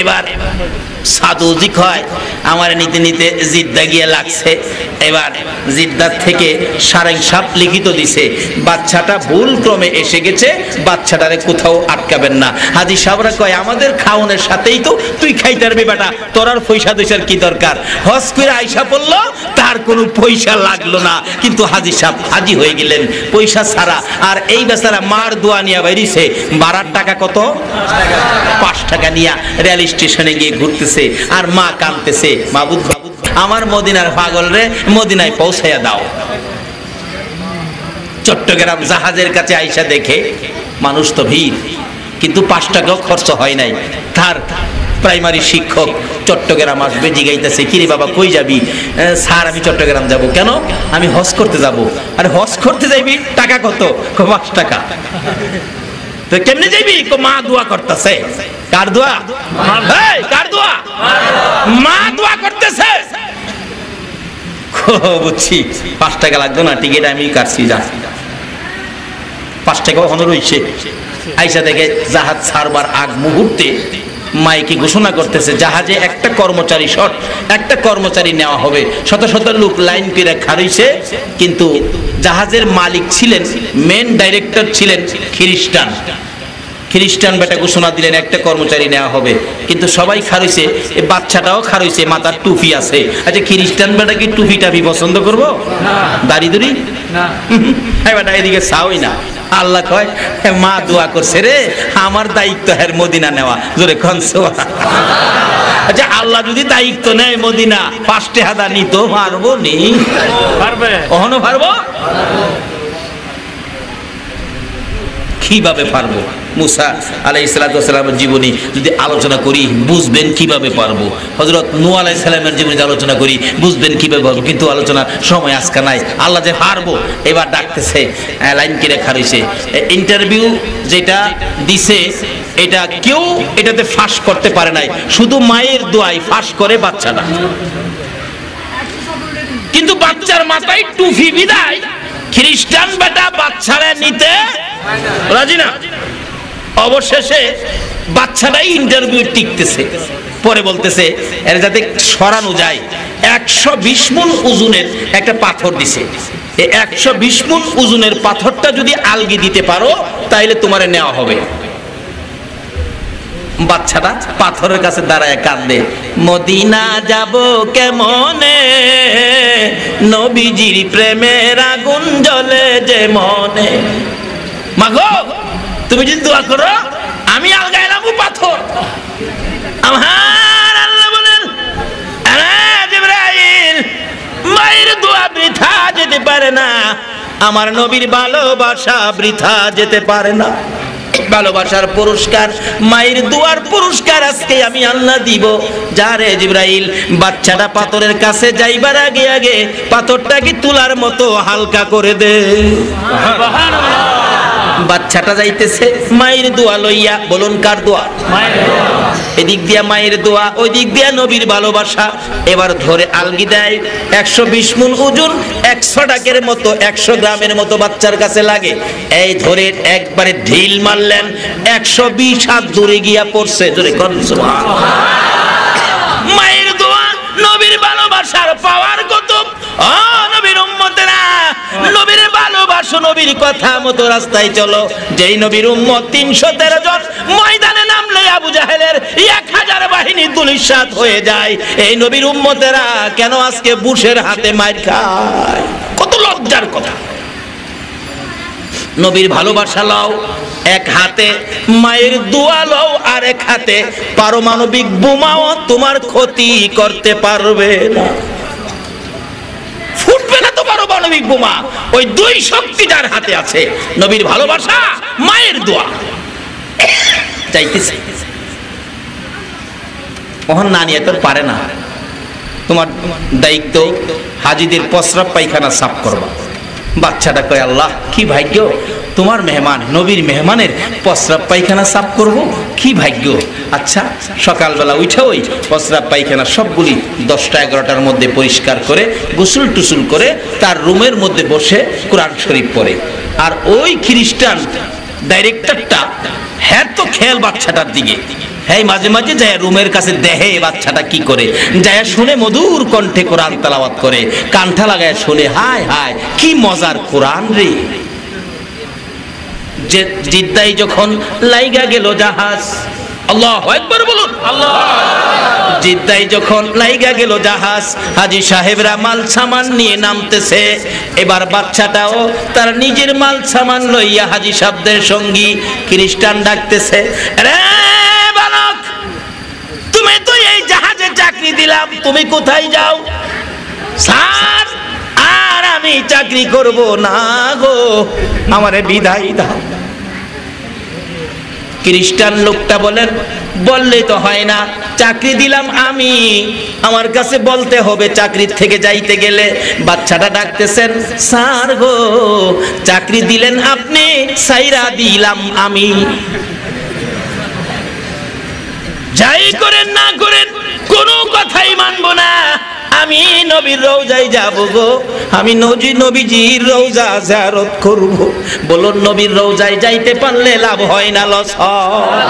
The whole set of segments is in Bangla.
এবার সাদুজি কয় আমার নিতে নিতে জিদ্দা গিয়ে লাগছে। এবার জিদ্দার থেকে সারেং সাপ লিখিত দিছে, বাচ্চাটা ভুল ক্রমে এসে গেছে, বাচ্চাটারে কোথাও আটকাবেন না। হাজী সাহেবরা কয় আমাদের খাওনের সাথেই তো তুই খাইতে পারবি বেটা, তোর আর পয়সা দইসার কি দরকার। হজ করে আইসা পড়লো, তার কোনো পয়সা লাগলো না, কিন্তু হাজী সাহেব হাজী হয়ে গেলেন পয়সা ছাড়া। আর এই বেচারা মার দোয়া নিয়ে বাইরিছে, ভাড়ার টাকা কত? 5 টাকা নিয়ে রেল স্টেশনে গিয়ে ঘুরতেছে, আর মা কাঁদতেছে, মাবুদ আমার মদিনার পাগল রে মদিনায় পৌঁছাইয়া দাও। চট্টগ্রাম জাহাজের কাছে আইসা দেখে মানুষ তো ভিড়, কিন্তু 5 টাকাও খরচ হয় নাই। তার প্রাইমারি শিক্ষক চট্টগ্রাম আসবে, জিগাইতেছে কিরে বাবা কই যাবি? স্যার আমি চট্টগ্রাম যাব। কেন? আমি হজ করতে যাব। আরে হজ করতে যাইবি, টাকা কত? 5 টাকা। তো কেমনে যাইবি? মা দোয়া করতেছে। কার দোয়া? কার দোয়া? মা দোয়া করতেছে। বুঝছি, 5 টাকা লাগতো না, টিকিট আমি কাটছি, যা 5 টাকা ওখানে রয়েছে। আইসা দেখে জাহাজ ছাড়বার আগ মুহূর্তে মাইকে ঘোষণা করতেছে জাহাজে একটা কর্মচারী শর্ট, একটা কর্মচারী নেওয়া হবে। শত শত লোক লাইন করে খাড়ইছে, কিন্তু জাহাজের মালিক ছিলেন, মেন ডাইরেক্টর ছিলেন খ্রিস্টান। খ্রিস্টান বেটা ঘোষণা দিলেন একটা কর্মচারী নেওয়া হবে, কিন্তু সবাই খারইছে, এই বাচ্চাটাও খারইছে, মাথার টুপি আছে। আচ্ছা খ্রিস্টান বেটা কি টুপি টাপি পছন্দ করবো? দাড়ি দুড়ি না, বেটা এদিকে চাওই না। আল্লাহ কয় মা দোয়া করছে রে, আমার দায়িত্ব হ্যাঁ মদিনা নেওয়া। জোরে কনসোয়া। আচ্ছা আল্লাহ যদি দায়িত্ব নেয় মদিনা, 5 টাকা নিত পারবো নি? পারবে, ওহনো পারবো। কিভাবে পারবো? মুসা আলাইহিস সালামের জীবনী যদি আলোচনা করি বুঝবেন কিভাবে পারবো। হযরত নূহ আলাইহিস সালামের জীবনী আলোচনা করি বুঝবেন কিভাবে পারবো, কিন্তু আলোচনার সময় আজকে নাই। আল্লাহ যে পারবো, এবার ডাকতেছে, লাইন কিনে খারিছে। ইন্টারভিউ যেটা দিছে এটা কেউ এটাতে ফাঁস করতে পারে নাই, শুধু মায়ের দোয়াই ফাঁস করে বাচ্চাটা। কিন্তু বাচ্চার মাথায় টুপি বিদায় খ্রিস্টান বেটা বাচ্চারা নিতে রাজি না। অবশেষে বাচ্চাটাই ইন্টারভিউ টিকতেছে। পরে বলতেছে এর যাতে সরানো যায়, 120 মুন ওজনের একটা পাথর দিছে। এই 120 মুন ওজনের পাথরটা যদি আলগি দিতে পারো তাইলে তোমারে নেওয়া হবে। বাচ্চাটা পাথরের কাছে দাঁড়ায় কাঁদে, মদিনা যাব কেমনে, নবীজির প্রেমের আগুন জ্বলে যে মনে। মাগো তুমি যদি দোয়া করো আমি আলগায় লাবু পাথর। আমার আল্লাহ বলেন জিবরাইল মায়ের দোয়া বৃথা যেতে পারে না, আমার নবীর ভালোবাসা বৃথা যেতে পারে না। ভালোবাসার পুরস্কার, মায়ের দোয়ার পুরস্কার আজকে আমি আল্লাহ দিব। যারে জিবরাইল বাচ্চাটা পাথরের কাছে যাইবার আগে আগে পাথরটাকে তুলার মতো হালকা করে দে। বাচ্চাটা যাইতেছে মায়ের দোয়া লইয়া। বলুন কার দোয়া? এদিক দিয়া মায়ের দোয়া, ওই দিক দিয়া নবীর ভালোবাসা। এবার ধরে আলগি দেয়। 120 মুন ওজন, 100 টাকার মতো, 100 গ্রামের মতো বাচ্চার কাছে লাগে। এই ধরে একবারে ঢিল মারলেন, 120 হাত দূরে গিয়া পড়ছে। জোরে কোন সুবহানাল্লাহ। মায়ের দোয়া, নবীর ভালোবাসার পাওয়ার কত। ও নবীর উম্মতেরা, নবীর ভালোবাসো, নবীর কথা মতো রাস্তায় চলো। যেই নবীর উম্মত 313 জন ময়দানে নামলে আবু জাহেলের 1000 বাহিনী দুলিশাত হয়ে যায়, এই নবীর উম্মতেরা কেন আজকে বুশের হাতে মার খায়? কত লজ্জার কথা। নবীর ভালোবাসা লও এক হাতে, মায়ের দোয়া লও আর এক হাতে, পারমাণবিক বোমাও তোমার ক্ষতি করতে পারবে না। ফুটবে না তো পারমাণবিক বোমা। ওই দুই শক্তি যার হাতে আছে, নবীর ভালোবাসা, মায়ের দোয়া। চাইতেছে মোহন না নিয়ে তোর পারে না। তোমার দায়িত্ব হাজিদের প্রস্রাব পায়খানা সাফ করবা। বাচ্চাটা কয় আল্লাহ কি ভাগ্য, তোমার মেহমান, নবীর মেহমানের প্রস্রাব পায়খানা সাফ করব, কি ভাগ্য। আচ্ছা সকালবেলা উঠে ওই প্রস্রাব পায়খানা সবগুলি 10টা 11টার মধ্যে পরিষ্কার করে গোসল টুসুল করে তার রুমের মধ্যে বসে কোরআন শরীফ পড়ে। আর ওই খ্রিস্টান ডাইরেক্টরটা হ্যাঁ তো খেয়াল বাচ্চাটার দিকে, হ্যাঁ মাঝে মাঝে যায় রুমের কাছে দেহে বাচ্চাটা কি করে, যায় শুনে মধুর কণ্ঠে কোরআন তেলাওয়াত করে, কানটা লাগায় শুনে, হায় হায় কি মজার কোরআন রে। যে জিদ্দাই যখন লাইগা গেল জাহাজ, আল্লাহু আকবার বলুন, আল্লাহ। জিদ্দাই যখন লাইগা গেল জাহাজ, হাজী সাহেবরা মাল সামান নিয়ে নামতেছে। এবার বাচ্চাটাও তার নিজের মাল সামান লইয়া হাজী সাহেবদের সঙ্গী। খ্রিস্টান ডাকতেছে, রে বালক, তুমি তো এই জাহাজে চাকরি দিলাম, তুমি কোথায় যাও? স্যার, আর আমি চাকরি করব না গো, আমারে বিদায় দাও। খ্রিস্টান লোকটা বলেন, বললেই তো হয় না, চাকরি দিলাম আমি, আমার কাছে বলতে হবে চাকরির থেকে যাইতে গেলে। বাচ্চাটা ডাকতেছেন, স্যার গো, চাকরি দিলেন আপনি, সাইরা দিলাম আমি। যাই করেন না করেন কোনো কথাই মানবো না, আমি নবীর রওজায় যাব গো, আমি নবীজির রওজা জিয়ারত করব। বলুন, নবীর রওজায় যাইতে পারলে লাভ হয় না লস হয়?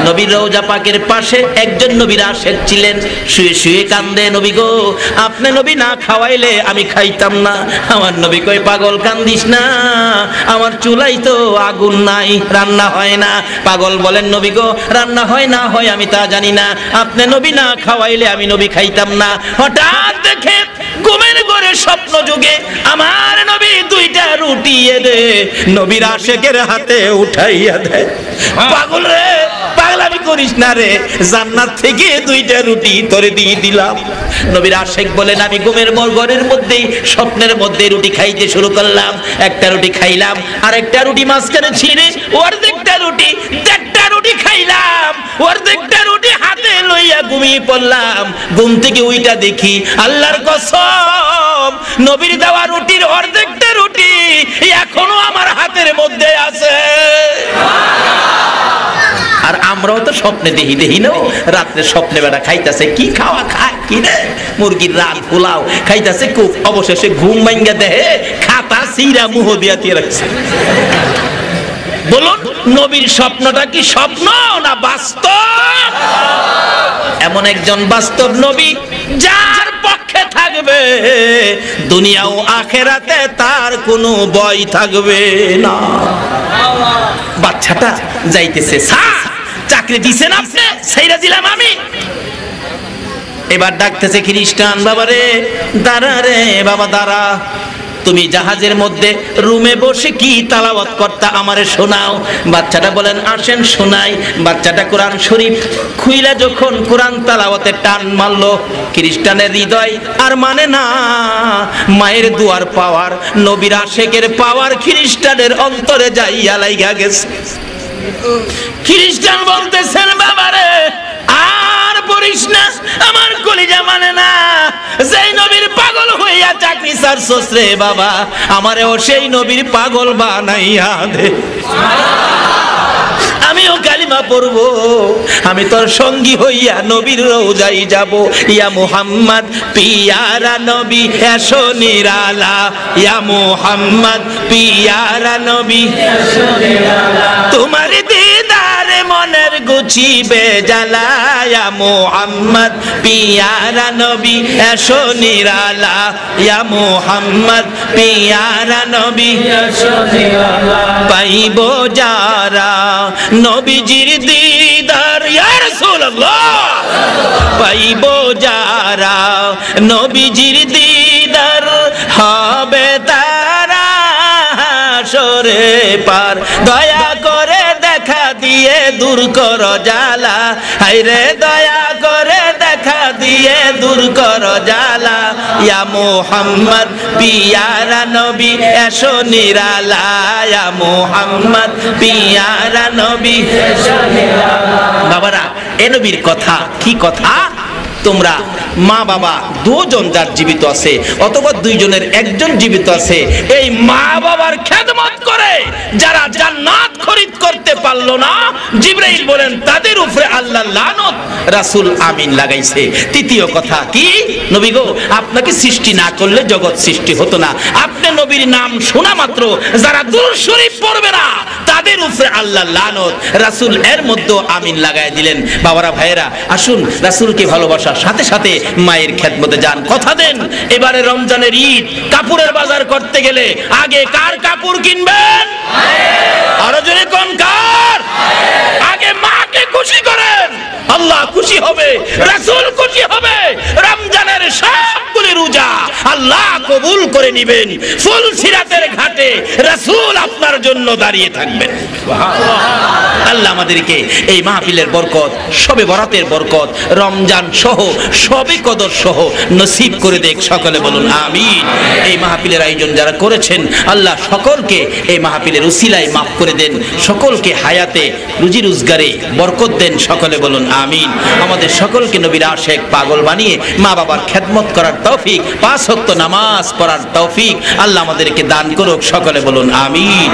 নবীর রওজা পাকের পাশে একজন নবীর আশেক ছিলেন, শুয়ে শুয়ে কান্দে, নবী গো, আপনি নবী না খাওয়াইলে আমি খাইতাম না। আমার নবী কই, পাগল কান্দিস না, আমার চুলাই তো আগুন নাই, রান্না হয় না। পাগল বলেন, নবী গো, রান্না হয় না হয় আমি তা জানি না, আপনি নবী না খাওয়াইলে আমি নবী খাইতাম না। হঠাৎ দেখে ঘুমের ঘরে স্বপ্ন যুগে আমার নবী দুইটা রুটি এনে নবীর আশেকের হাতে উঠাইয়া দেয়। পাগল রে, পাগলামি করিস না রে, জান্নাত থেকে দুইটা রুটি তোরে দিয়ে দিলাম। নবীর আশেক বলেন, আমি ঘুমের ঘরের মধ্যেই স্বপ্নের মধ্যে রুটি খাইতে শুরু করলাম। একটা রুটি খাইলাম, আর একটা রুটি মাঝখানে ছিঁড়ে অর্ধেকটা রুটি, চারটা রুটি খাইলাম, অর্ধেকটা রুটি হাতে লইয়া ঘুমিয়ে পড়লাম। ঘুম থেকে উইটা দেখি, আল্লাহর কসম, নবীর দেওয়া রুটির অর্ধেকটা রুটি এখনো আমার হাতের মধ্যে আছে। আর আমরাও তো স্বপ্নে দেখি না, রাত্রে স্বপ্নে বেটা খাইতেছে, কি খাওয়া খায় কি রে, মুরগির রাত পোলাও খাইতেছে, খুব অবশেষে ঘুম ভাঙ্গা দেহে খাতা সিরা মুহ দিয়া দিয়ে রাখছে। বলুন, নবীর স্বপ্নটা কি স্বপ্ন না বাস্তব? এমন একজন বাস্তব নবী যার পক্ষে থাকবে দুনিয়া ও আখেরাতে তার কোনো ভয় থাকবে না। বাচ্চাটা যাইতেছে, স্যার চাকরি দিছেন আপনি, সেইরা দিলাম আমি। এবার ডাকতেছে খ্রিস্টান, বাবা রে দাঁড়া, রে বাবা দাঁড়া, তুমি জাহাজের মধ্যে রুমে বসে কি তেলাওয়াত করতা আমারে শোনাও। বাচ্চাটা বলেন, আসেন শোনাই। বাচ্চাটা কোরআন শরীফ খুইলা যখন কোরআন তেলাওয়াতে টান মারলো, খ্রিস্টানের হৃদয় আর মানে না, মায়ের দুয়ার পাওয়ার, নবীর আশেকের পাওয়ার খ্রিস্টানের অন্তরে যাইয়া লাইগা গেছে। খ্রিস্টান বলতেছেন, বাবারে আর পড়িস না, আমার কলিজা মানে না, যেই নবীর পাগল হইয়া চাকরি ছাড়ছস রে বাবা, আমারেও সেই নবীর পাগল বানাইয়া দে। আমিও কালিমা পড়বো, আমি তোর সঙ্গী হইয়া নবীর রওজায় যাব। ইয়া মুহাম্মদ পিয়ারা নবী এসো নিরালা, ইয়া মুহাম্মদ পিয়ারা নবী এসো নিরালা, তোমার দিদারে মনের গুছিবে জ্বালা, ইয়া মুহাম্মদ পিয়ারা নবী এসো নিরালা, ইয়া মুহাম্মদ পিয়ারা নবী এসো নিরালা, পাইব যারা নবীজির দিদার, ইয়া রাসূলুল্লাহ, পাইব যারা নবীজির দিদার, হবে তারা হাসরে পার, দয়া করে দেখা দিয়ে দূর কর জ্বালা, হায়রে দয়া করে দেখা দিয়ে দূর কর জ্বালা, ইয়া মুহাম্মদ পিয়ারা নবী এসো নিরালা, ইয়া মুহাম্মদ পিয়ারা নবী এসো নিরালা। বাবারা, এ নবীর কথা কি কথা? তোমরা মা বাবা দুজন যার জীবিত আছে অথবা দুইজনের একজন জীবিত আছে, এই মা বাবার খেদমত করে যারা জান্নাত খরিদ করতে পারলো না, জিবরাইল বলেন তাদের উপরে আল্লাহ লানত, রাসূল আমিন লাগাইছে। তৃতীয় কথা কি, নবী গো আপনাকে সৃষ্টি না করলে জগৎ সৃষ্টি হতো না, আপনি নবীর নাম শোনা মাত্র যারা দুরূদ শরীফ পড়বে না তাদের উপরে আল্লাহ লানত। রাসূল এর মধ্যে আমিন লাগায় দিলেন। বাবারা ভাইয়েরা, আসুন রাসূলকে ভালোবাসার সাথে সাথে মায়ের খেদমতে যান। কথা দেন, এবারে রমজানের ঈদ কাপড়ের বাজার করতে গেলে আগে কার কাপড় কিনবেন? আরো জোরে কোন কার? আগে মাকে খুশি করেন, আল্লাহ খুশি হবে, রাসূল খুশি হবে। রমজানের সবগুলি রোজা আল্লাহ কবুল করে নেবেন। ফুলসিরাতের ঘাটে রাসূল আপনার জন্য দাঁড়িয়ে থাকবেন। আল্লাহ আমাদেরকে এই মাহফিলের বরকত, শবে বরাতের বরকত, রমজান সহ শবে কদর সহ নসিব করে দেখ। সকলে বলুন আমিন। এই মাহফিলের আয়োজন যারা করেছেন আল্লাহ সকলকে এই মাহফিলের উসিলায় মাফ করে দেন, সকলকে হায়াতে রুজি রোজগারে বরকত দেন। সকলে বলুন আমিন। আমাদের সকলকে নবীর আশিক পাগল বানিয়ে মা বাবার খেদমত করার তৌফিক, 5 ওয়াক্ত নামাজ পড়ার তৌফিক আল্লাহ আমাদেরকে দান করুক। সকলে বলুন আমিন।